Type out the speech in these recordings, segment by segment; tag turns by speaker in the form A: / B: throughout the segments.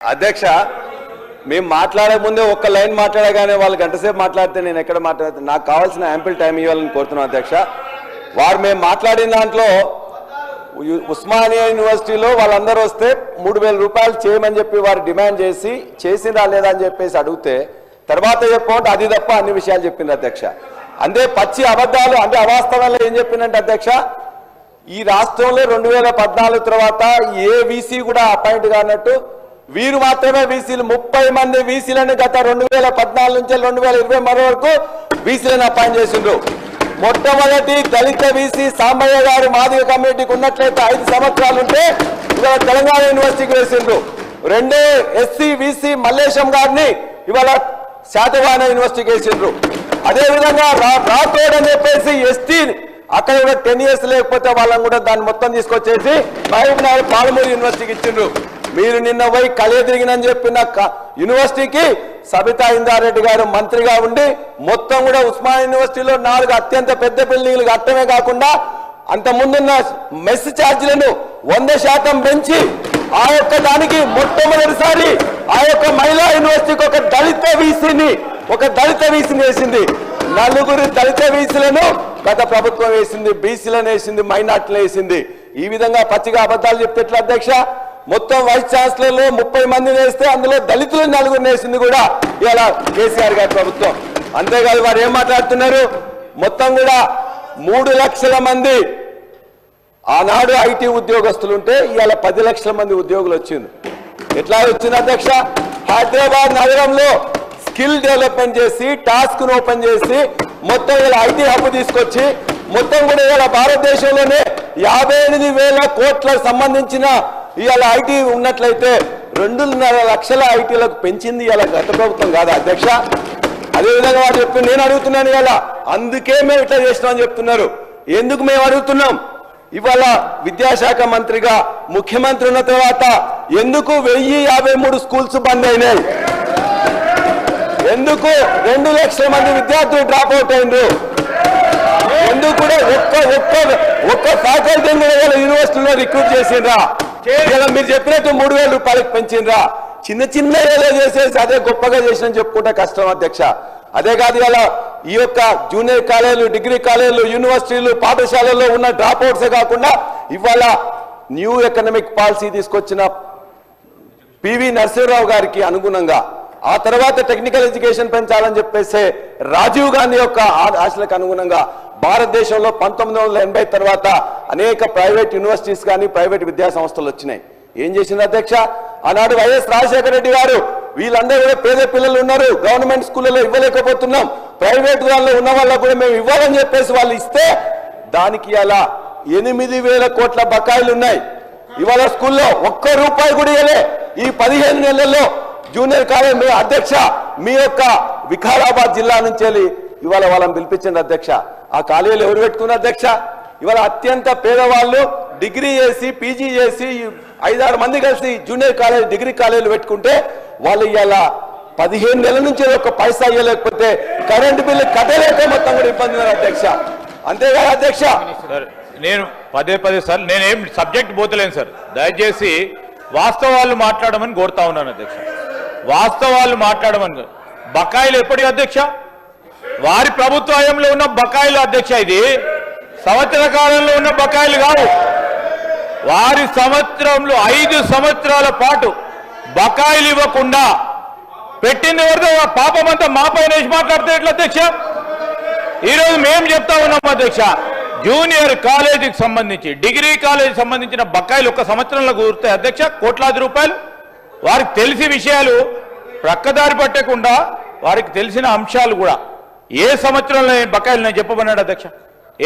A: అధ్యక్ష మేము మాట్లాడే ముందే ఒక్క లైన్ మాట్లాడగానే వాళ్ళు గంటసేపు మాట్లాడితే నేను ఎక్కడ మాట్లాడితే నాకు కావాల్సిన యాంపిల్ టైం ఇవ్వాలని కోరుతున్నాను అధ్యక్ష. వారు మేము మాట్లాడిన దాంట్లో ఉస్మానియా యూనివర్సిటీలో వాళ్ళందరూ వస్తే 3000 రూపాయలు చేయమని చెప్పి వారు డిమాండ్ చేసి చేసిందా లేదా అని చెప్పేసి అడిగితే తర్వాత చెప్పమంటే అది తప్ప అన్ని విషయాలు చెప్పింది అధ్యక్ష. అంతే పచ్చి అబద్ధాలు అంటే అవాస్తవాలు ఏం చెప్పిందంటే అధ్యక్ష, ఈ రాష్ట్రంలో 2014 తర్వాత ఏ వీసీ కూడా అపాయింట్ కానట్టు వీరు మాత్రమే వీసీలు 30 మంది వీసీలను గత 2014 నుంచి 2023 వరకు వీసీలను అపాయింట్ చేసిండ్రు. మొట్టమొదటి దళిత వీసీ సాంబయ్య గారు మాదిగ కమ్యూనిటీకి ఉన్నట్లయితే 5 సంవత్సరాలు ఉంటే ఇవాళ తెలంగాణ యూనివర్సిటీకి వేసిండ్రు. రెండో ఎస్సీ వీసీ మల్లేశం గారిని ఇవాళ శాతవాహన యూనివర్సిటీకి వేసిండ్రు. అదేవిధంగా రాథోడ్ అని చెప్పేసి ఎస్టీ అక్కడ కూడా 10 years లేకపోతే వాళ్ళని కూడా దాన్ని మొత్తం తీసుకొచ్చేసి మహబూబ్నగర్ పాలమూరు యూనివర్సిటీకి ఇచ్చిండ్రు. మీరు నిన్న పోయి కలే తిరిగినని చెప్పిన యూనివర్సిటీకి సబితా ఇందారెడ్డి గారు మంత్రిగా ఉండి మొత్తం కూడా ఉస్మానియా యూనివర్సిటీలో 4 అత్యంత పెద్ద బిల్డింగ్లు కట్టమే కాకుండా అంత ముందున్న మెస్ ఛార్జీలను 100% పెంచి ఆ యొక్క దానికి మొట్టమొదటిసారి ఆ యొక్క మహిళా యూనివర్సిటీకి ఒక దళిత వీసీని వేసింది. 4 దళిత వీసీలను గత ప్రభుత్వం వేసింది, బీసీలను వేసింది, మైనార్టీలను వేసింది. ఈ విధంగా పచ్చిగా అబద్ధాలు చెప్తే ఎట్లా అధ్యక్ష? మొత్తం వైస్ ఛాన్సలర్లు 30 మందిని వేస్తే అందులో దళితులు 4 వేసింది కూడా ఇలా కేసీఆర్ గారి ప్రభుత్వం. అంతేకాదు వారు ఏం మాట్లాడుతున్నారు, మొత్తం కూడా 3 లక్షల మంది ఆనాడు ఐటీ ఉద్యోగస్తులు ఉంటే ఇవాళ 10 లక్షల మంది ఉద్యోగులు వచ్చింది. ఎట్లా వచ్చింది అధ్యక్ష? హైదరాబాద్ నగరంలో స్కిల్ డెవలప్మెంట్ చేసి టాస్క్ ను ఓపెన్ చేసి మొత్తం ఇలా ఐటీ హబ్ తీసుకొచ్చి మొత్తం కూడా ఇలా భారతదేశంలోనే 58,000 కోట్లకు సంబంధించిన ఇవాళ ఐటీ ఉన్నట్లయితే 2.5 లక్షల ఐటీలకు పెంచింది ఇవాళ గత ప్రభుత్వం కాదా అధ్యక్ష? అదేవిధంగా వారు చెప్తూ నేను అడుగుతున్నాను ఇవాళ అందుకే మేము ఇట్లా చేస్తున్నామని చెప్తున్నారు. ఎందుకు మేము అడుగుతున్నాం? ఇవాళ విద్యాశాఖ మంత్రిగా ముఖ్యమంత్రి ఉన్న తర్వాత ఎందుకు 1053 స్కూల్స్ బంద్ అయినాయి? ఎందుకు 2 లక్షల మంది విద్యార్థులు డ్రాప్ అవుట్ అయినరు? ఎందుకు కూడా ఒక్క ఫ్యాకల్టీని కూడా యూనివర్సిటీలో రిక్రూట్ చేసిండ్రా? మీరు చెప్పినట్టు 3000 రూపాయలకు పెంచిండ్రా? చిన్న ఏదో చేసేసి అదే గొప్పగా చేసిన చెప్పుకుంటే కష్టం అధ్యక్ష. అదే కాదు ఇలా ఈ యొక్క జూనియర్ కాలేజీలు, డిగ్రీ కాలేజీలు, యూనివర్సిటీలు, పాఠశాలల్లో ఉన్న డ్రాప్ అవుట్సే కాకుండా ఇవాళ న్యూ ఎకనామిక్ పాలసీ తీసుకొచ్చిన పివి నరసింహరావు గారికి అనుగుణంగా ఆ తర్వాత టెక్నికల్ ఎడ్యుకేషన్ పెంచాలని చెప్పేసి రాజీవ్ గాంధీ యొక్క ఆశలకు అనుగుణంగా భారతదేశంలో 1980 తర్వాత అనేక ప్రైవేట్ యూనివర్సిటీస్ కానీ ప్రైవేట్ విద్యా సంస్థలు వచ్చినాయి. ఏం చేసింది అధ్యక్ష? ఆనాడు వైఎస్ రాజశేఖర రెడ్డి గారు వీళ్ళందరూ కూడా పేద పిల్లలు ఉన్నారు, గవర్నమెంట్ స్కూళ్ళలో ఇవ్వలేకపోతున్నాం, ప్రైవేట్ వాళ్ళలో ఉన్న వాళ్ళకు కూడా మేము ఇవ్వాలని చెప్పేసి వాళ్ళు ఇస్తే దానికి ఇలా 8,000 కోట్ల బకాయిలు ఉన్నాయి. ఇవాళ స్కూల్లో ₹1 కూడా ఇవ్వలే. ఈ 15 నెలల్లో జూనియర్ కాలేజ్ మీ అధ్యక్ష మీ యొక్క వికారాబాద్ జిల్లా నుంచి వెళ్ళి ఇవాళ వాళ్ళని పిలిపించండి అధ్యక్ష. ఆ కాలేజీలు ఎవరు పెట్టుకున్నారు అధ్యక్ష? ఇవాళ అత్యంత పేదవాళ్ళు డిగ్రీ చేసి పీజీ చేసి 5-6 మంది కలిసి జూనియర్ కాలేజ్ డిగ్రీ కాలేజీలు పెట్టుకుంటే వాళ్ళు ఇవాళ 15 నెలల నుంచి ఒక పైసా ఇవ్వలేకపోతే కరెంటు బిల్లు కట్టలేక మొత్తం కూడా ఇబ్బంది ఉన్నారు అధ్యక్ష. అంతేకాదు అధ్యక్ష
B: నేను పదే సార్ నేనేం సబ్జెక్ట్ పోతలేను సార్, దయచేసి వాస్తవాలు మాట్లాడమని కోరుతా ఉన్నాను అధ్యక్ష. వాస్తవాలు మాట్లాడమని. బకాయిలు ఎప్పటి అధ్యక్ష? వారి ప్రభుత్వ హయాంలో ఉన్న బకాయిలు అధ్యక్ష. ఇది సంవత్సర కాలంలో ఉన్న బకాయిలు కావు. వారి సంవత్సరంలో 5 సంవత్సరాల పాటు బకాయిలు ఇవ్వకుండా పెట్టింది ఎవరితో పాపమంతా మా పైన వేసి మాట్లాడితే ఎట్లా అధ్యక్ష? ఈరోజు మేము చెప్తా ఉన్నాం అధ్యక్ష, జూనియర్ కాలేజీకి సంబంధించి డిగ్రీ కాలేజీకి సంబంధించిన బకాయిలు 1 సంవత్సరంలో కూరుతాయి అధ్యక్ష, కోట్లాది రూపాయలు. వారికి తెలిసి విషయాలు ప్రక్కదారి పట్టకుండా వారికి తెలిసిన అంశాలు కూడా ఏ సంవత్సరంలో బకాయిలు నేను చెప్పమన్నాడు అధ్యక్ష.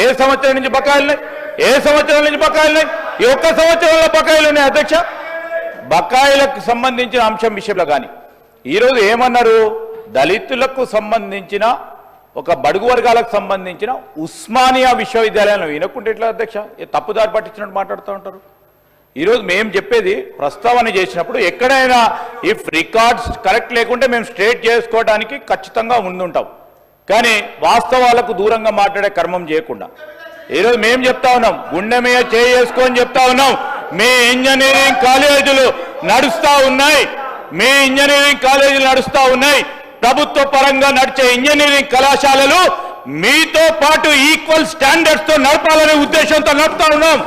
B: ఏ సంవత్సరం నుంచి బకాయిలున్నాయి? ఏ సంవత్సరం నుంచి బకాయిలున్నాయి? ఈ 1 సంవత్సరంలో బకాయిలు ఉన్నాయి అధ్యక్ష. బకాయిలకు సంబంధించిన అంశం విషయంలో కానీ ఈరోజు ఏమన్నారు? దళితులకు సంబంధించిన ఒక బడుగు వర్గాలకు సంబంధించిన ఉస్మానియా విశ్వవిద్యాలయంలో వినకుంటే ఎట్లా అధ్యక్ష? తప్పుదారి పట్టించినట్టు మాట్లాడుతూ ఉంటారు. ఈరోజు మేము చెప్పేది ప్రస్తావన చేసినప్పుడు ఎక్కడైనా ఇఫ్ రికార్డ్స్ కరెక్ట్ లేకుంటే మేము స్ట్రేట్ చేసుకోవడానికి ఖచ్చితంగా ముందుంటాం. కానీ వాస్తవాలకు దూరంగా మాట్లాడే కర్మం చేయకుండా ఈరోజు మేము చెప్తా ఉన్నాం, గుండె మీద చేసుకొని చెప్తా ఉన్నాం, మీ ఇంజనీరింగ్ కాలేజీలు నడుస్తా ఉన్నాయి, మీ ఇంజనీరింగ్ కాలేజీలు నడుస్తూ ఉన్నాయి. ప్రభుత్వ పరంగా నడిచే ఇంజనీరింగ్ కళాశాలలు మీతో పాటు ఈక్వల్ స్టాండర్డ్స్ తో నడపాలనే ఉద్దేశంతో నడుపుతా ఉన్నాం.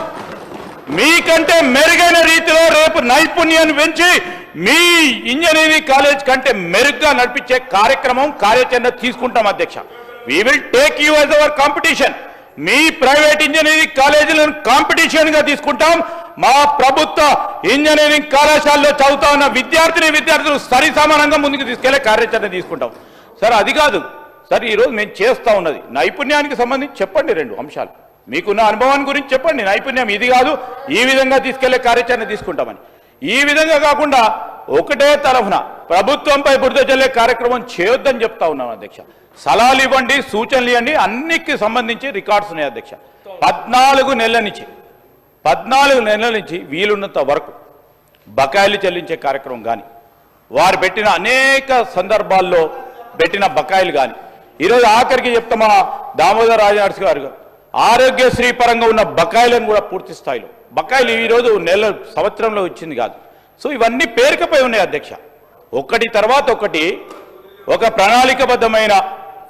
B: మీకంటే మెరుగైన రీతిలో రేపు నైపుణ్యాన్ని పెంచి మీ ఇంజనీరింగ్ కాలేజ్ కంటే మెరుగ్గా నడిపించే కార్యాచరణ తీసుకుంటాం అధ్యక్ష. We will take you as our competition. మీ ప్రైవేట్ ఇంజనీరింగ్ కాలేజీలను కాంపిటీషన్ గా తీసుకుంటాం. మా ప్రభుత్వ ఇంజనీరింగ్ కళాశాలలో చదువుతా ఉన్న విద్యార్థులు సరి సమానంగా ముందుకు తీసుకెళ్లే కార్యాచరణ తీసుకుంటాం. సార్ అది కాదు సార్, ఈరోజు మేము చేస్తా ఉన్నది నైపుణ్యానికి సంబంధించి చెప్పండి 2 అంశాలు. మీకున్న అనుభవాన్ని గురించి చెప్పండి. నైపుణ్యం ఇది కాదు, ఈ విధంగా తీసుకెళ్లే కార్యాచరణ తీసుకుంటామని. ఈ విధంగా కాకుండా ఒకటే తరఫున ప్రభుత్వంపై బురద జల్లే కార్యక్రమం చేయొద్దని చెప్తా ఉన్నాం అధ్యక్ష. సలహాలు ఇవ్వండి, సూచనలు ఇవ్వండి, అన్నిటికి సంబంధించి రికార్డ్స్ ఉన్నాయి అధ్యక్ష. 14 నెలల నుంచి వీలున్నంత వరకు బకాయిలు చెల్లించే కార్యక్రమం కానీ, వారు పెట్టిన అనేక సందర్భాల్లో పెట్టిన బకాయిలు కానీ, ఈరోజు ఆఖరికి చెప్తామా దామోదర్ రాజనరసి గారు ఆరోగ్యశ్రీ పరంగా ఉన్న బకాయిలను కూడా పూర్తి స్థాయిలో బకాయిలు ఈరోజు సంవత్సరంలో వచ్చింది కాదు. సో ఇవన్నీ పేరుకపై ఉన్నాయి అధ్యక్ష. ఒకటి తర్వాత ఒకటి ఒక ప్రణాళికబద్ధమైన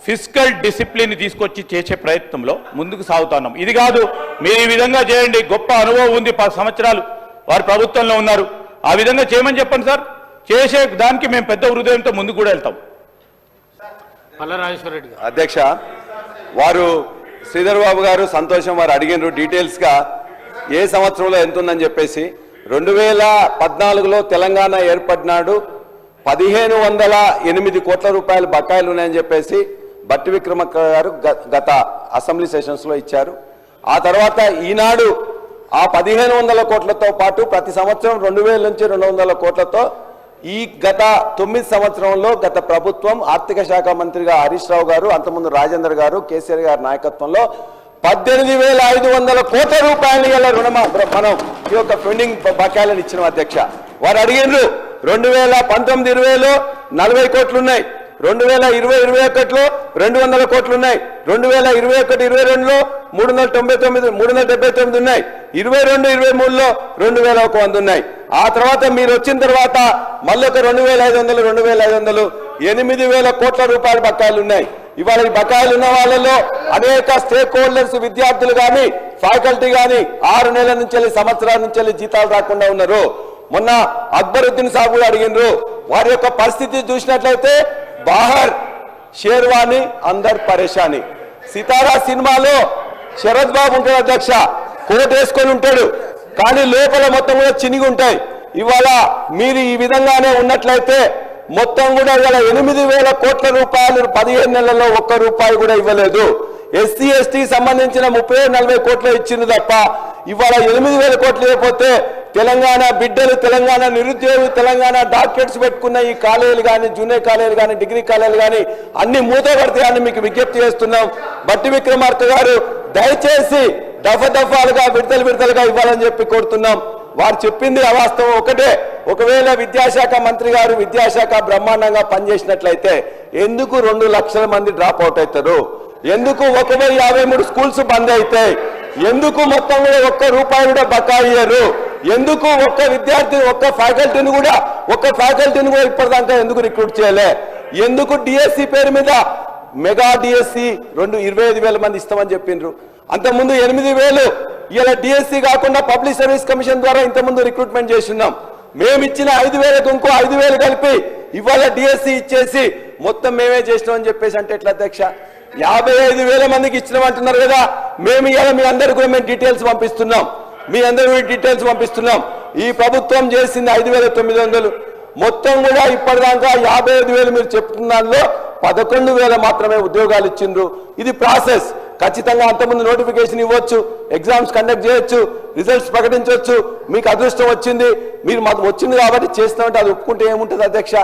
B: ఫిస్కల్ డిసిప్లిన్ తీసుకొచ్చి చేసే ప్రయత్నంలో ముందుకు సాగుతున్నాం. ఇది కాదు మీరు ఈ విధంగా చేయండి, గొప్ప అనుభవం ఉంది, 10 సంవత్సరాలు వారు ప్రభుత్వంలో ఉన్నారు, ఆ విధంగా చేయమని చెప్పండి సార్. చేసే దానికి మేము పెద్ద హృదయంతో ముందుకు కూడా వెళ్తాం.
A: అధ్యక్ష, వారు శ్రీధర్ బాబు గారు సంతోషం వారు అడిగినారు డీటెయిల్స్ గా ఏ సంవత్సరంలో ఎంత ఉందని చెప్పేసి. 2014లో తెలంగాణ ఏర్పడినాడు 1508 కోట్ల రూపాయలు బకాయిలు ఉన్నాయని చెప్పేసి బట్టి విక్రమార్క గారు గత అసెంబ్లీ సెషన్స్ లో ఇచ్చారు. ఆ తర్వాత ఈనాడు ఆ 1500 కోట్లతో పాటు ప్రతి సంవత్సరం 2000 నుంచి 200 కోట్లతో ఈ గత 9 సంవత్సరంలో గత ప్రభుత్వం ఆర్థిక శాఖ మంత్రిగా హరీష్ రావు గారు, అంతకుముందు రాజేందర్ గారు, కేసీఆర్ గారి నాయకత్వంలో 18,500 కోట్ల రూపాయలు ఇలా మనం ఈ యొక్క పెండింగ్ బకాయిలను ఇచ్చిన అధ్యక్ష. వారు అడిగినారు 2019-20లో 40 కోట్లు ఉన్నాయి, 2020-21లో 200 కోట్లు ఉన్నాయి, 2021-22లో 399 ఉన్నాయి, 22-23లో 2100 ఉన్నాయి. ఆ తర్వాత మీరు వచ్చిన తర్వాత మళ్ళీ ఒక 2,500 8,000 కోట్ల రూపాయల బకాయిలు ఉన్నాయి. ఇవాళ ఈ బకాయిలు ఉన్న వాళ్ళలో అనేక స్టేక్ హోల్డర్స్, విద్యార్థులు కానీ ఫ్యాకల్టీ కానీ 6 నెలల నుంచి సంవత్సరాల నుంచి జీతాలు రాకుండా ఉన్నారు. మొన్న అక్బరుద్దీన్ సాబ్ కూడా అడిగినారు, వారి యొక్క పరిస్థితి చూసినట్లయితే బాహర్ షేర్వాణి అందర్ పరేషాని. సితారా సినిమాలో శరత్ బాబు ఉంటాడు అధ్యక్ష, కోట్ వేసుకొని ఉంటాడు, కానీ లోపల మొత్తం కూడా చినిగి ఉంటాయి. ఇవాళ మీరు ఈ విధంగానే ఉన్నట్లయితే మొత్తం కూడా ఇవాళ 8,000 కోట్ల రూపాయలు 15 నెలల్లో 1 రూపాయి కూడా ఇవ్వలేదు. ఎస్సీ ఎస్టీ సంబంధించిన 30-40 కోట్లు ఇచ్చింది తప్ప ఇవాళ 8,000 కోట్లు ఇవ్వకపోతే తెలంగాణ బిడ్డలు, తెలంగాణ నిరుద్యోగులు, తెలంగాణ డాక్టరేట్స్ పెట్టుకున్న ఈ కాలేజీలు కానీ, జూనియర్ కాలేజీలు కానీ, డిగ్రీ కాలేజీలు కానీ అన్ని మూతపడతాయని మీకు విజ్ఞప్తి చేస్తున్నాం. బట్టి విక్రమార్క గారు దయచేసి దఫాలుగా విడతలుగా ఇవ్వాలని చెప్పి కోరుతున్నాం. వారు చెప్పింది అవాస్తవం ఒకటే. ఒకవేళ విద్యాశాఖ మంత్రి గారు విద్యాశాఖ బ్రహ్మాండంగా పనిచేసినట్లయితే ఎందుకు 2 లక్షల మంది డ్రాప్ అవుట్ అవుతారు? ఎందుకు 1,053 స్కూల్స్ బంద్ అవుతాయి? ఎందుకు మొత్తం కూడా 1 రూపాయి కూడా బకాయి ఇయ్యరు? ఎందుకు ఒక్క విద్యార్థి ఒక్క ఫ్యాకల్టీని కూడా ఇప్పటిదాకా ఎందుకు రిక్రూట్ చేయలే? ఎందుకు డిఎస్సి పేరు మీద మెగా డిఎస్సి 25,000 మంది ఇస్తామని చెప్పిండ్రు. అంతకుముందు 8,000, ఇలా డిఎస్సి కాకుండా పబ్లిక్ సర్వీస్ కమిషన్ ద్వారా ఇంతకుముందు రిక్రూట్మెంట్ చేస్తున్నాం. మేము ఇచ్చిన 5,000కు ఇంకో 5,000 కలిపి ఇవాళ డిఎస్సి ఇచ్చేసి మొత్తం మేమే చేసినామని చెప్పేసి అంటే ఎట్లా అధ్యక్ష? 55,000 మందికి ఇచ్చినామంటున్నారు కదా. మేము ఇవాళ మీ అందరికీ కూడా మేము డీటెయిల్స్ పంపిస్తున్నాం. ఈ ప్రభుత్వం చేసింది 5,900, మొత్తం కూడా ఇప్పటిదాకా 55,000 మీరు చెప్తున్న దానిలో 11,000 మాత్రమే ఉద్యోగాలు ఇచ్చిండ్రు. ఇది ప్రాసెస్. ఖచ్చితంగా అంతకుముందు నోటిఫికేషన్ ఇవ్వచ్చు, ఎగ్జామ్స్ కండక్ట్ చేయొచ్చు, రిజల్ట్స్ ప్రకటించవచ్చు. మీకు అదృష్టం వచ్చింది, మీరు మాకు వచ్చింది కాబట్టి చేస్తామంటే అది ఒప్పుకుంటే ఏముంటుంది అధ్యక్ష?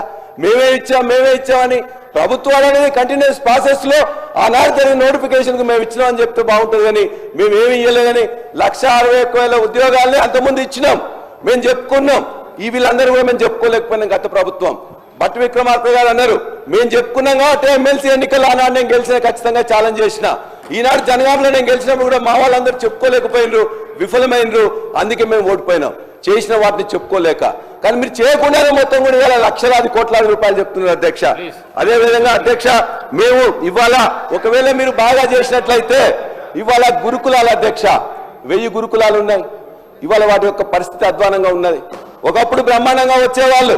A: మేమే ఇచ్చామని ప్రభుత్వాలు అనేది కంటిన్యూస్ ప్రాసెస్ లో ఆనాడు జరిగిన నోటిఫికేషన్ కు మేము ఇచ్చినామని చెప్తే బాగుంటుంది. కానీ మేము ఏమి ఇవ్వలేదని 1,61,000 ఉద్యోగాల్ని అంతకుముందు ఇచ్చినాం, మేము చెప్పుకున్నాం. ఈ వీళ్ళందరూ కూడా మేము చెప్పుకోలేకపోయినాం. గత ప్రభుత్వం బట్టి విక్రమార్క గారు అన్నారు, మేము చెప్పుకున్నాం కాబట్టి ఎమ్మెల్సీ ఎన్నికల్లో ఆనాడు నేను గెలిచిన ఖచ్చితంగా ఛాలెంజ్ చేసిన. ఈనాడు జనగాంలో నేను గెలిచినప్పుడు కూడా మా వాళ్ళందరూ చెప్పుకోలేకపోయినరు, విఫలమైనరు, అందుకే మేము ఓడిపోయినాం. చేసిన వాటిని చెప్పుకోలేక. కానీ మీరు చేయకుండానే మొత్తం కూడా ఇవాళ లక్షలాది కోట్లాది రూపాయలు చెప్తున్నారు అధ్యక్ష. అదేవిధంగా అధ్యక్ష, మేము ఇవాళ ఒకవేళ మీరు బాగా చేసినట్లయితే ఇవాళ గురుకులాల అధ్యక్ష 1000 గురుకులాలు ఉన్నాయి. ఇవాళ వాటి యొక్క పరిస్థితి అధ్వానంగా ఉన్నది. ఒకప్పుడు బ్రహ్మాండంగా వచ్చేవాళ్ళు,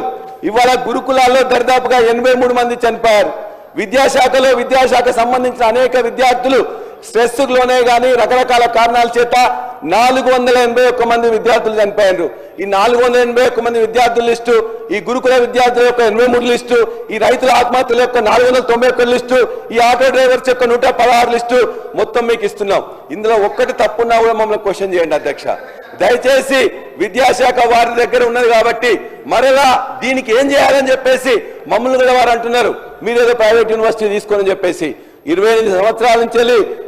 A: ఇవాళ గురుకులాల్లో దరిదాపుగా 83 మంది చనిపోయారు. విద్యాశాఖ సంబంధించిన అనేక విద్యార్థులు స్ట్రెస్ లోనే కానీ రకరకాల కారణాల చేత 481 మంది విద్యార్థులు చనిపోయారు. ఈ 481 మంది విద్యార్థుల లిస్టు, ఈ గురుకుల విద్యార్థుల యొక్క 83 లిస్టు, ఈ రైతుల ఆత్మహత్యల యొక్క 491 లిస్టు, ఈ ఆటో డ్రైవర్స్ యొక్క 116 లిస్టు మొత్తం మీకు ఇస్తున్నాం. ఇందులో ఒక్కటి తప్పున్నా కూడా మమ్మల్ని క్వశ్చన్ చేయండి అధ్యక్ష. దయచేసి విద్యాశాఖ వారి దగ్గర ఉన్నది కాబట్టి మరలా దీనికి ఏం చేయాలని చెప్పేసి మమ్మల్ని కూడా వారు అంటున్నారు, మీరేదో ప్రైవేట్ యూనివర్సిటీ తీసుకోని చెప్పేసి. 28 సంవత్సరాల నుంచి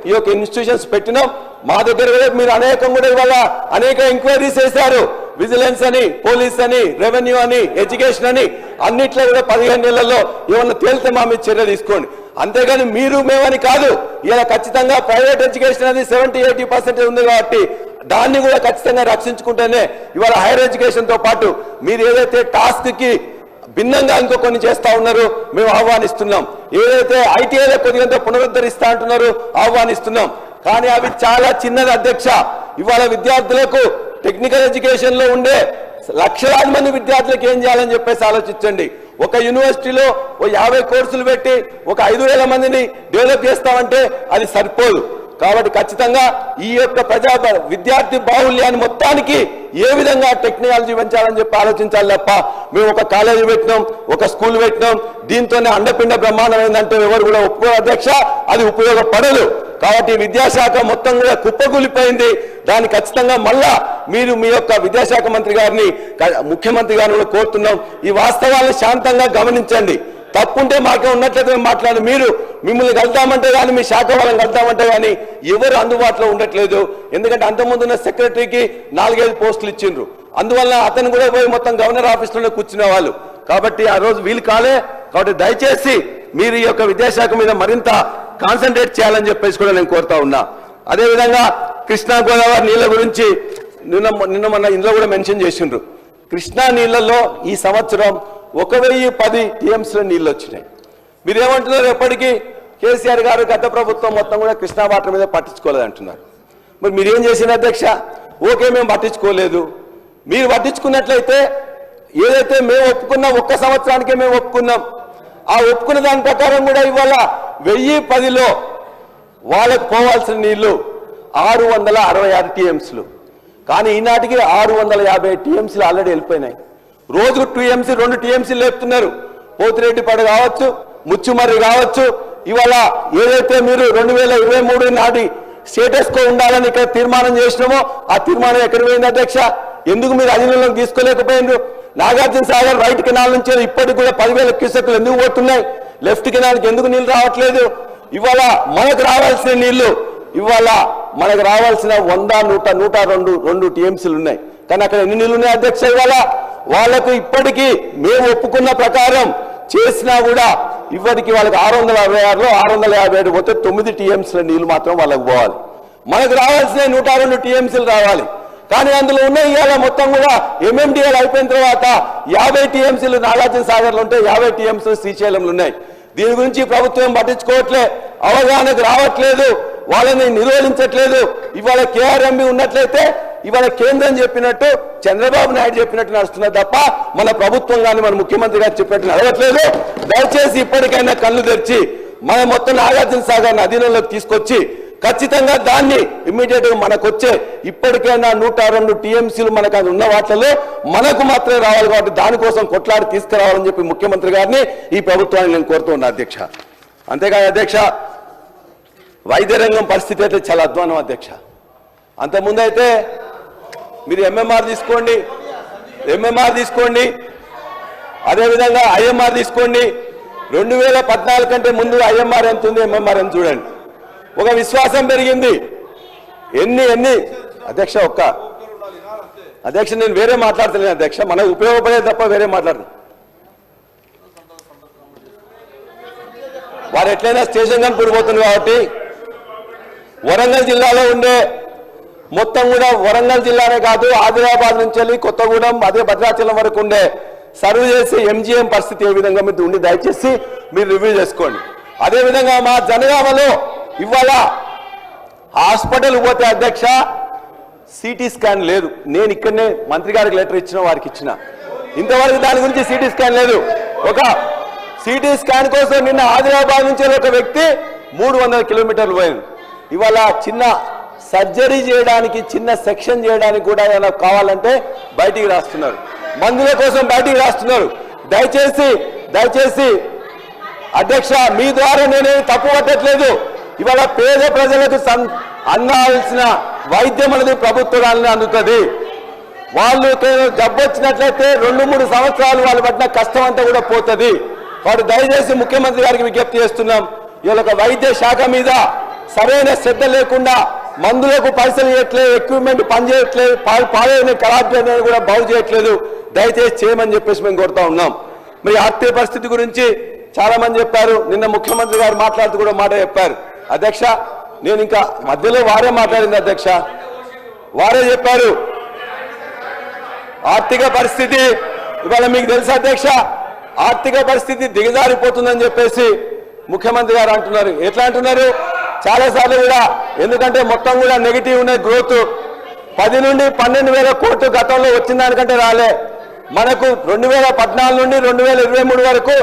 A: ఈ యొక్క ఇన్స్టిట్యూషన్స్ పెట్టినాం. మా దగ్గర మీరు అనేకం కూడా ఇవాళ అనేక ఎంక్వైరీస్ చేశారు. విజిలెన్స్ అని, పోలీస్ అని, రెవెన్యూ అని, ఎడ్యుకేషన్ అని, అన్నిట్లో కూడా 15 నెలల్లో ఏమన్నా తేలితే మా మీద చర్య తీసుకోండి. అంతేగాని మీరు మేమని కాదు. ఇలా ఖచ్చితంగా ప్రైవేట్ ఎడ్యుకేషన్ అనేది 70-80% ఉంది కాబట్టి దాన్ని కూడా ఖచ్చితంగా రక్షించుకుంటేనే ఇవాళ హైయర్ ఎడ్యుకేషన్ తో పాటు మీరు ఏదైతే టాస్క్ కి భిన్నంగా ఇంకో కొన్ని చేస్తా ఉన్నారు మేము ఆహ్వానిస్తున్నాం. ఏదైతే ఐటీఐలో కొద్దిగా పునరుద్ధరిస్తా అంటున్నారు ఆహ్వానిస్తున్నాం. కానీ అవి చాలా చిన్నది అధ్యక్ష. ఇవాళ విద్యార్థులకు టెక్నికల్ ఎడ్యుకేషన్ లో ఉండే లక్షలాది మంది విద్యార్థులకు ఏం చేయాలని చెప్పేసి ఆలోచించండి. ఒక యూనివర్సిటీలో 50 కోర్సులు పెట్టి ఒక 5000 మందిని డెవలప్ చేస్తామంటే అది సరిపోదు. కాబట్టి ఖచ్చితంగా ఈ యొక్క విద్యార్థి బాహుళ్యాన్ని మొత్తానికి ఏ విధంగా టెక్నాలజీ పెంచాలని చెప్పి ఆలోచించాలి తప్ప మేము ఒక కాలేజీ పెట్టినాం, ఒక స్కూల్ పెట్టినాం, దీంతోనే అండపిండ బ్రహ్మాండం ఏంటంటే ఎవరు కూడా ఒప్పుకో అధ్యక్ష, అది ఉపయోగపడదు. కాబట్టి విద్యాశాఖ మొత్తం కూడా కుప్పకూలిపోయింది. దాన్ని ఖచ్చితంగా మళ్ళా మీరు మీ యొక్క విద్యాశాఖ మంత్రి గారిని, ముఖ్యమంత్రి గారిని కూడా కోరుతున్నాం, ఈ వాస్తవాలను శాంతంగా గమనించండి. తప్పుంటే మాకే ఉన్నట్లయితే మేము మాట్లాడు. మిమ్మల్ని కలుద్దామంటే కానీ, మీ శాఖ వాళ్ళని కలుద్దామంటే కానీ ఎవరు అందుబాటులో ఉండట్లేదు. ఎందుకంటే అంతకుముందున్న సెక్రటరీకి 4-5 పోస్టులు ఇచ్చిండ్రు. అందువల్ల అతను కూడా పోయి మొత్తం గవర్నర్ ఆఫీస్లోనే కూర్చునే వాళ్ళు. కాబట్టి ఆ రోజు వీలు కాలే. కాబట్టి దయచేసి మీరు ఈ యొక్క విద్యాశాఖ మీద మరింత కాన్సన్ట్రేట్ చేయాలని చెప్పేసి కూడా నేను కోరుతా ఉన్నా. అదేవిధంగా కృష్ణా గోదావరి నీళ్ళ గురించి నిన్న మొన్న ఇందులో కూడా మెన్షన్ చేసిండ్రు. కృష్ణా నీళ్లలో ఈ సంవత్సరం 1010 టీఎంసీల నీళ్ళు వచ్చినాయి. మీరేమంటున్నారు, ఎప్పటికీ కేసీఆర్ గారు గత ప్రభుత్వం మొత్తం కూడా కృష్ణా వాటర్ మీద పట్టించుకోలేదు అంటున్నారు. మరి మీరేం చేసిన అధ్యక్ష? ఓకే, మేము పట్టించుకోలేదు. మీరు పట్టించుకున్నట్లయితే ఏదైతే మేము ఒప్పుకున్నాం, 1 సంవత్సరానికే మేము ఒప్పుకున్నాం. ఆ ఒప్పుకున్న దాని ప్రకారం కూడా ఇవాళ 1010లో వాళ్ళకు పోవాల్సిన నీళ్లు 666 టీఎంసీలు. కానీ ఈనాటికి 650 టీఎంసీలు ఆల్రెడీ వెళ్ళిపోయినాయి. రోజు 2 టీఎంసీలు లేపుతున్నారు. పోతిరెడ్డిపాడు కావచ్చు, ముచ్చుమర్రి కావచ్చు. ఇవాళ ఏదైతే మీరు 2023 నాటి స్టేటస్ కో ఉండాలని ఇక్కడ తీర్మానం చేసినామో ఆ తీర్మానం ఎక్కడ పోయింది అధ్యక్ష? ఎందుకు మీరు అధీనంలోకి తీసుకోలేకపోయిండ్రు? నాగార్జున సాగర్ రైట్ కెనాల్ నుంచి ఇప్పటికి కూడా 10,000 క్యూసెక్లు ఎందుకు పోతున్నాయి? లెఫ్ట్ కెనాల్కి ఎందుకు నీళ్లు రావట్లేదు? ఇవాళ మనకు రావాల్సిన నీళ్లు ఇవాళ మనకు రావాల్సిన 100-102 టీఎంసీలు ఉన్నాయి. కానీ అక్కడ ఎన్ని నీళ్లు ఉన్నాయి అధ్యక్ష? ఇవాళ వాళ్లకు ఇప్పటికీ మేము ఒప్పుకున్న ప్రకారం చేసినా కూడా ఇప్పటికి వాళ్ళకి 666లో 657 పోతే 9 టీఎంసీల నీళ్లు మాత్రం వాళ్ళకు పోవాలి. మనకు రావాల్సిన 102 టీఎంసీలు రావాలి. కానీ అందులో ఉన్న ఇవాళ మొత్తం కూడా ఎంఎండిఎల్ అయిపోయిన తర్వాత 50 టీఎంసీలు నాగార్జున సాగర్లో ఉంటే 50 టీఎంసీలు శ్రీశైలంలో ఉన్నాయి. దీని గురించి ప్రభుత్వం పట్టించుకోవట్లే, అవగాహనకు రావట్లేదు, వాళ్ళని నిరోధించట్లేదు. ఇవాళ కేఆర్ఎంబి ఉన్నట్లయితే ఇవాళ కేంద్రం చెప్పినట్టు, చంద్రబాబు నాయుడు చెప్పినట్టు నడుస్తున్నది తప్ప మన ప్రభుత్వం కానీ మన ముఖ్యమంత్రి గారు చెప్పినట్టు నడవట్లేదు. దయచేసి ఇప్పటికైనా కళ్ళు తెరిచి మన మొత్తం నాగార్జున సాగర్ని అధీనంలోకి తీసుకొచ్చి ఖచ్చితంగా దాన్ని ఇమ్మీడియట్ గా మనకు వచ్చే ఇప్పటికైనా 102 టీఎంసీలు మనకు అది ఉన్న వాటిలో మనకు మాత్రమే రావాలి. కాబట్టి దానికోసం కొట్లాడి తీసుకురావాలని చెప్పి ముఖ్యమంత్రి గారిని, ఈ ప్రభుత్వాన్ని నేను కోరుతూ ఉన్నా అధ్యక్ష. అంతేకాదు అధ్యక్ష, వైద్య రంగం పరిస్థితి అయితే చాలా అధ్వానం అధ్యక్ష. అంతకుముందు అయితే మీరు ఎంఎంఆర్ తీసుకోండి, అదేవిధంగా ఐఎంఆర్ తీసుకోండి. 2014 కంటే ముందు ఐఎంఆర్ ఎంత ఉంది, ఎంఎంఆర్ ఎంత చూడండి. ఒక విశ్వాసం పెరిగింది. ఎన్ని అధ్యక్ష, అధ్యక్ష నేను వేరే మాట్లాడతలేను అధ్యక్ష, మనకు ఉపయోగపడే తప్ప వేరే మాట్లాడతాను. వారు ఎట్లయినా స్టేషన్ కనుపూర్ పోతుంది కాబట్టి వరంగల్ జిల్లాలో ఉండే మొత్తం కూడా వరంగల్ జిల్లానే కాదు, ఆదిలాబాద్ నుంచి వెళ్ళి కొత్తగూడెం అదే భద్రాచలం వరకు ఉండే సర్వ్ చేసి ఎంజీఎం పరిస్థితి ఏ విధంగా మీరు ఉండి దయచేసి మీరు రివ్యూ చేసుకోండి. అదేవిధంగా మా జనగామలో ఇవాళ హాస్పిటల్ పోతే అధ్యక్ష సిటీ స్కాన్ లేదు. నేను ఇక్కడనే మంత్రి గారికి లెటర్ ఇచ్చిన, వారికి ఇచ్చిన, ఇంతవరకు దాని గురించి సిటీ స్కాన్ లేదు. ఒక సిటీ స్కాన్ కోసం నిన్న ఆదిలాబాద్ నుంచి ఒక వ్యక్తి 300 కిలోమీటర్లు పోయింది. ఇవాళ చిన్న సర్జరీ చేయడానికి, చిన్న సెక్షన్ చేయడానికి కూడా ఏమైనా కావాలంటే బయటికి రాస్తున్నారు, మందుల కోసం బయటికి రాస్తున్నారు. దయచేసి అధ్యక్ష మీ ద్వారా నేనేమి తప్పు పట్టట్లేదు. ఇవాళ పేద ప్రజలకు అందాల్సిన వైద్యం అనేది ప్రభుత్వాన్ని అందుతుంది. వాళ్ళు జబ్బు వచ్చినట్లయితే 2-3 సంవత్సరాలు వాళ్ళు పట్టిన కష్టం అంతా కూడా పోతుంది. వాడు దయచేసి ముఖ్యమంత్రి గారికి విజ్ఞప్తి చేస్తున్నాం, ఇవాళ వైద్య శాఖ మీద సరైన శ్రద్ధ లేకుండా మందులకు పైసలు ఇవ్వట్లేదు, ఎక్విప్మెంట్ పనిచేయట్లేదు, పాడైన కళాభ్యాన్ని కూడా బాగు చేయట్లేదు. దయచేసి చేయమని చెప్పేసి మేము కోరుతా ఉన్నాం. మరి ఆర్థిక పరిస్థితి గురించి చాలా మంది చెప్పారు. నిన్న ముఖ్యమంత్రి గారు మాట్లాడుతూ కూడా మాట చెప్పారు. అధ్యక్ష నేను ఇంకా మధ్యలో వారే మాట్లాడింది అధ్యక్ష, వారే చెప్పారు ఆర్థిక పరిస్థితి ఇవాళ మీకు తెలుసా అధ్యక్ష, ఆర్థిక పరిస్థితి దిగజారిపోతుందని చెప్పేసి ముఖ్యమంత్రి గారు అంటున్నారు. ఎట్లా అంటున్నారు? చాలా సార్లు కూడా, ఎందుకంటే మొత్తం కూడా నెగిటివ్ ఉన్న గ్రోత్ 10 నుండి 12,000 కోట్లు గతంలో వచ్చిన దానికంటే రాలే. మనకు 2014 నుండి 2023 వరకు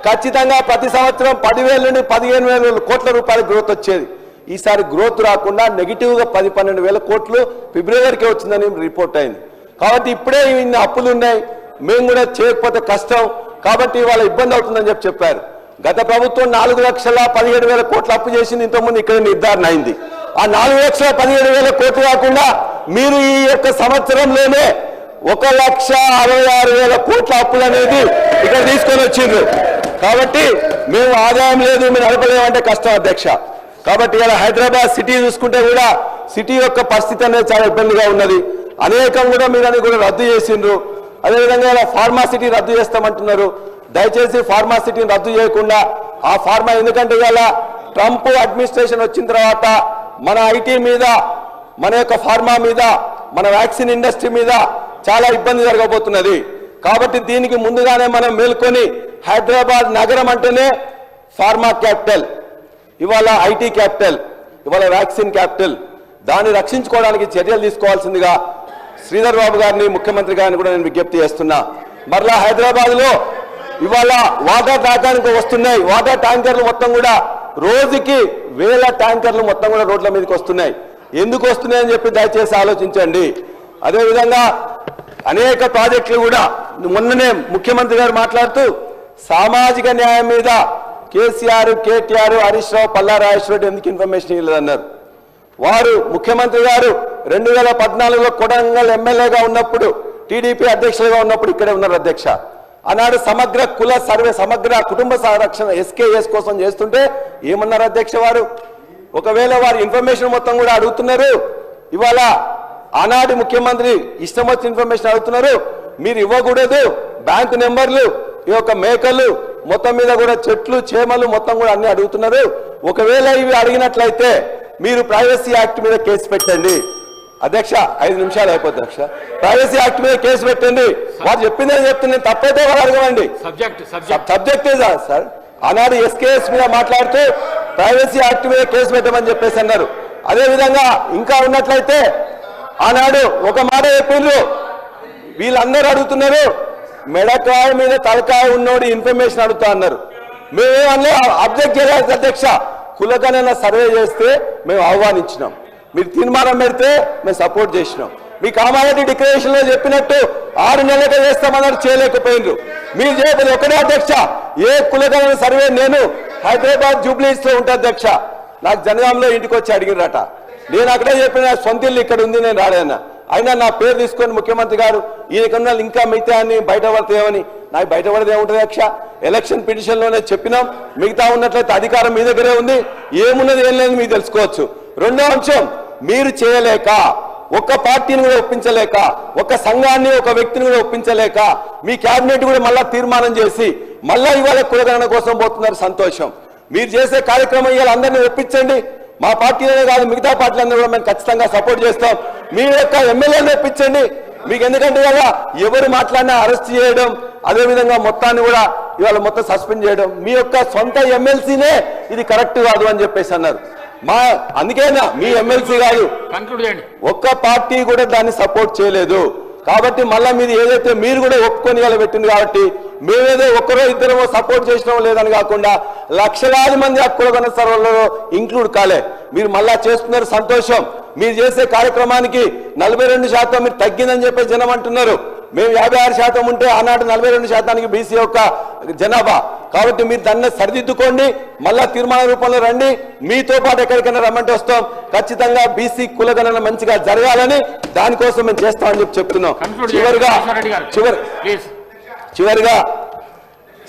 A: ఖచ్చితంగా ప్రతి సంవత్సరం 10,000 నుండి 15,000 కోట్ల రూపాయల గ్రోత్ వచ్చేది. ఈసారి గ్రోత్ రాకుండా నెగిటివ్గా 10-12,000 కోట్లు ఫిబ్రవరికి వచ్చిందని రిపోర్ట్ అయింది. కాబట్టి ఇప్పుడే ఇన్ని అప్పులు ఉన్నాయి, మేము కూడా చేయకపోతే కష్టం, కాబట్టి ఇవాళ ఇబ్బంది అవుతుందని చెప్పారు. గత ప్రభుత్వం 4,17,000 కోట్లు అప్పు చేసింది, ఇంతకుముందు ఇక్కడ నిర్ధారణ అయింది. ఆ 4,17,000 కోట్లు కాకుండా మీరు ఈ యొక్క సంవత్సరంలోనే 1,66,000 కోట్ల అప్పులు అనేది ఇక్కడ తీసుకొని వచ్చిండ్రు. కాబట్టి మేము ఆదాయం లేదు, మేము నడపలేమంటే కష్టం అధ్యక్ష. కాబట్టి ఇలా హైదరాబాద్ సిటీ చూసుకుంటే కూడా సిటీ యొక్క పరిస్థితి అనేది చాలా ఇబ్బందిగా ఉన్నది. అనేకం కూడా మీరు అనేది కూడా రద్దు చేసిండ్రు. అదేవిధంగా ఇలా ఫార్మా సిటీ రద్దు చేస్తామంటున్నారు. దయచేసి ఫార్మా సిటీని రద్దు చేయకుండా ఆ ఫార్మా, ఎందుకంటే ఇవాళ ట్రంప్ అడ్మినిస్ట్రేషన్ వచ్చిన తర్వాత మన ఐటీ మీద, మన యొక్క ఫార్మా మీద, మన వ్యాక్సిన్ ఇండస్ట్రీ మీద చాలా ఇబ్బంది జరగబోతున్నది. కాబట్టి దీనికి ముందుగానే మనం మేల్కొని హైదరాబాద్ నగరం అంటేనే ఫార్మా క్యాపిటల్, ఇవాళ ఐటీ క్యాపిటల్, ఇవాళ వ్యాక్సిన్ క్యాపిటల్, దాన్ని రక్షించుకోవడానికి చర్యలు తీసుకోవాల్సిందిగా శ్రీధర్ బాబు గారిని, ముఖ్యమంత్రి గారిని కూడా నేను విజ్ఞప్తి చేస్తున్నా. మరలా హైదరాబాద్లో ఇవాళ వాటర్ ట్యాంకర్లు వస్తున్నాయి. వాటర్ ట్యాంకర్లు మొత్తం కూడా రోజుకి 1000 ట్యాంకర్లు మొత్తం కూడా రోడ్ల మీదకి వస్తున్నాయి. ఎందుకు వస్తున్నాయని చెప్పి దయచేసి ఆలోచించండి. అదేవిధంగా అనేక ప్రాజెక్టులు కూడా మొన్ననే ముఖ్యమంత్రి గారు మాట్లాడుతూ సామాజిక న్యాయం మీద కేసీఆర్, కేటీఆర్, హరీష్ రావు, పల్లా రాజేశ్వర రెడ్డి ఎందుకు ఇన్ఫర్మేషన్ ఇవ్వలేదన్నారు. వారు ముఖ్యమంత్రి గారు 2014లో కొడంగల్ ఎమ్మెల్యేగా ఉన్నప్పుడు, టీడీపీ అధ్యక్షులుగా ఉన్నప్పుడు ఇక్కడే ఉన్నారు అధ్యక్ష. ఆనాడు సమగ్ర కుల సర్వే, సమగ్ర కుటుంబ సంరక్షణ SKS కోసం చేస్తుంటే ఏమన్నారు అధ్యక్ష వారు? ఒకవేళ వారి ఇన్ఫర్మేషన్ మొత్తం కూడా అడుగుతున్నారు. ఇవాళ ఆనాటి ముఖ్యమంత్రి ఇష్టం వచ్చి ఇన్ఫర్మేషన్ అడుగుతున్నారు. మీరు ఇవ్వకూడదు, బ్యాంకు నెంబర్లు, ఈ యొక్క మేకలు మొత్తం మీద కూడా చెట్లు, చేమలు మొత్తం కూడా అన్ని అడుగుతున్నారు. ఒకవేళ ఇవి అడిగినట్లయితే మీరు ప్రైవసీ యాక్ట్ మీద కేసు పెట్టండి అధ్యక్ష. 5 నిమిషాలు అయిపోతుంది అధ్యక్ష. ప్రైవసీ యాక్ట్ మీద కేసు పెట్టండి. వారు చెప్పిందని చెప్తున్నాను, తప్పైతే వారు అడగమండి. సబ్జెక్ట్ సార్, ఆనాడు SKS మీద మాట్లాడుతూ ప్రైవసీ యాక్ట్ మీద కేసు పెట్టమని చెప్పేసి అన్నారు. అదేవిధంగా ఇంకా ఉన్నట్లయితే ఆనాడు ఒక మాట చెప్పిండ్రు, వీళ్ళందరూ అడుగుతున్నారు మెడకాయ మీద తలకాయ ఉన్నోడి ఇన్ఫర్మేషన్ అడుగుతా అన్నారు. మేమేమన్నా అబ్జెక్ట్ చేయలేదు అధ్యక్ష. కులగణన సర్వే చేస్తే మేము ఆహ్వానించినాం, మీరు తీర్మానం పెడితే మేము సపోర్ట్ చేసినాం. మీ కామారెడ్డి డిక్లరేషన్ లో చెప్పినట్టు 6 నెలలకే చేస్తామన్నారు, చేయలేకపోయినరు. మీరు చేయకపోతే ఒకటే అధ్యక్ష, ఏ కులగణన సర్వే నేను హైదరాబాద్ జూబ్లీస్ లో ఉంటా అధ్యక్ష. నాకు జనగాంలో ఇంటికి వచ్చి అడిగిరట. నేను అక్కడే చెప్పిన సొంత ఇల్లు ఇక్కడ ఉంది, నేను రాలేనా. అయినా నా పేరు తీసుకొని ముఖ్యమంత్రి గారు ఈయనకన్నా ఇంకా మిగతా అన్ని బయటపడతాయేమని. నాకు బయటపడదే ఉంటుంది అధ్యక్ష. ఎలక్షన్ పిటిషన్ లోనే చెప్పినాం, మిగతా ఉన్నట్లయితే అధికారం మీ దగ్గరే ఉంది, ఏమున్నది ఏం లేదు మీకు తెలుసుకోవచ్చు. రెండో అంశం, మీరు చేయలేక, ఒక్క పార్టీని కూడా ఒప్పించలేక, ఒక సంఘాన్ని, ఒక వ్యక్తిని కూడా ఒప్పించలేక మీ కేబినెట్ కూడా మళ్ళా తీర్మానం చేసి మళ్ళా ఇవాళ కులగణన కోసం పోతున్నారు. సంతోషం. మీరు చేసే కార్యక్రమం ఇవాళ అందరినీ ఒప్పించండి. మా పార్టీలోనే కాదు మిగతా పార్టీలందరూ కూడా మేము ఖచ్చితంగా సపోర్ట్ చేస్తాం. మీ యొక్క ఎమ్మెల్యేని ఒప్పించండి. మీకు ఎందుకంటే కదా ఎవరు మాట్లాడినా అరెస్ట్ చేయడం, అదేవిధంగా మొత్తాన్ని కూడా ఇవాళ మొత్తం సస్పెండ్ చేయడం, మీ యొక్క సొంత ఎమ్మెల్సీనే ఇది కరెక్ట్ కాదు అని చెప్పేసి అన్నారు. అందుకేనా మీ ఎమ్మెల్సీ కాదు ఒక్క పార్టీ కూడా దాన్ని సపోర్ట్ చేయలేదు. కాబట్టి మళ్ళా మీది ఏదైతే మీరు కూడా ఒప్పుకొని ఇలా పెట్టింది కాబట్టి మేమేదో ఒక్కరో ఇద్దరమో సపోర్ట్ చేసినామో లేదని కాకుండా లక్షలాది మంది హక్కుల సర్వలో ఇంక్లూడ్ కాలే. మీరు మళ్ళా చేస్తున్నారు, సంతోషం. మీరు చేసే కార్యక్రమానికి 42% మీరు తగ్గిందని చెప్పి జనం అంటున్నారు. మేము 56% ఉంటే ఆనాడు 42% బీసీ యొక్క జనాభా. కాబట్టి మీరు దాన్ని సరిదిద్దుకోండి, మళ్ళా తీర్మాన రూపంలో రండి. మీతో పాటు ఎక్కడికైనా రమ్మంటే వస్తాం. ఖచ్చితంగా బీసీ కులగణన మంచిగా జరగాలని దానికోసం మేము చేస్తామని చెప్పి చెప్తున్నాం. చివరిగా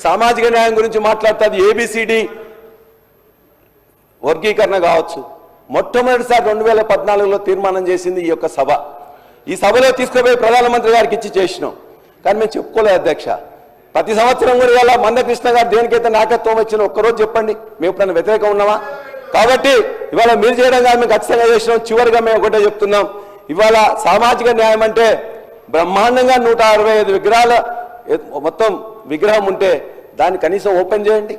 A: సామాజిక న్యాయం గురించి మాట్లాడుతుంది. ఏబిసిడి వర్గీకరణ కావచ్చు, మొట్టమొదటిసారి 2014లో తీర్మానం చేసింది ఈ యొక్క సభ. ఈ సభలో తీసుకుపోయి ప్రధానమంత్రి గారికి ఇచ్చి చేసినాం. కానీ మేము చెప్పుకోలేదు అధ్యక్ష. ప్రతి సంవత్సరం కూడా ఇవాళ మందకృష్ణ గారు దేనికైతే నాయకత్వం వచ్చిన ఒక్కరోజు చెప్పండి, మేము ఎప్పుడైనా వ్యతిరేకం ఉన్నామా? కాబట్టి ఇవాళ మీరు చేయడం కాదు, మేము ఖచ్చితంగా చేసినాం. చివరిగా మేము ఒకటే చెప్తున్నాం, ఇవాళ సామాజిక న్యాయం అంటే బ్రహ్మాండంగా 165 విగ్రహాల మొత్తం విగ్రహం ఉంటే దాన్ని కనీసం ఓపెన్ చేయండి.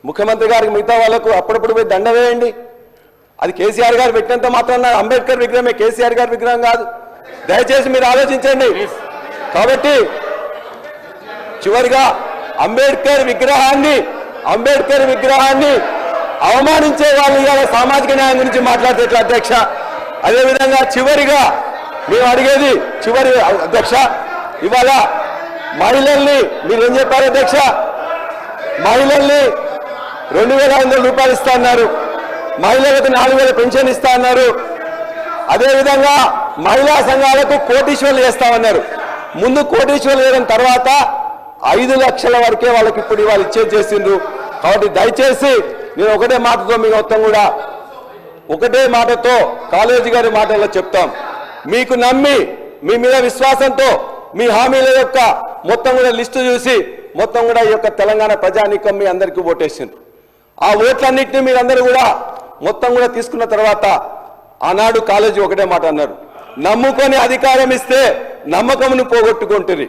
A: ముఖ్యమంత్రి గారికి మిగతా వాళ్ళకు అప్పుడప్పుడు పోయి దండ వేయండి. అది కేసీఆర్ గారు పెట్టినంత మాత్రం అంబేద్కర్ విగ్రహమే, కేసీఆర్ గారి విగ్రహం కాదు. దయచేసి మీరు ఆలోచించండి. కాబట్టి చివరిగా అంబేద్కర్ విగ్రహాన్ని అవమానించే వాళ్ళు ఇవాళ సామాజిక న్యాయం గురించి మాట్లాడితే అధ్యక్ష. అదేవిధంగా చివరిగా మేము అడిగేది అధ్యక్ష, ఇవాళ మహిళల్ని మీరేం చెప్పారు అధ్యక్ష? మహిళల్ని 2500 రూపాయలు ఇస్తా అన్నారు, మహిళలకు 4000 పెన్షన్ ఇస్తా అన్నారు. అదేవిధంగా మహిళా సంఘాలకు కోటీశ్వర్లు చేస్తామన్నారు. ముందు కోటీశ్వర్లు వేయడం తర్వాత 5 లక్షల వరకే వాళ్ళకి ఇప్పుడు ఇవాళ ఇచ్చేది చేసిండ్రు. కాబట్టి దయచేసి నేను ఒకటే మాటతో మీ మొత్తం కూడా ఒకటే మాటతో కాలేజీ గారి మాటల్లో చెప్తాం. మీకు నమ్మి మీ మీద విశ్వాసంతో మీ హామీల యొక్క మొత్తం కూడా లిస్టు చూసి మొత్తం కూడా ఈ యొక్క తెలంగాణ ప్రజానీకం మీ అందరికీ ఓటేసిండ్రు. ఆ ఓట్లన్నింటినీ మీరందరూ కూడా మొత్తం కూడా తీసుకున్న తర్వాత ఆనాడు కాలేజీ ఒకటే మాట అన్నారు, నమ్ముకొని అధికారం ఇస్తే నమ్మకమును పోగొట్టుకుంటుంది,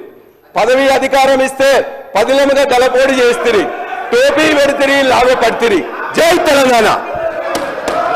A: పదవి అధికారం ఇస్తే పదిలముగా గలపోడి చేస్తుంది, టోపీ పెడితిరి లాభపడితిరి. జై తెలంగాణ.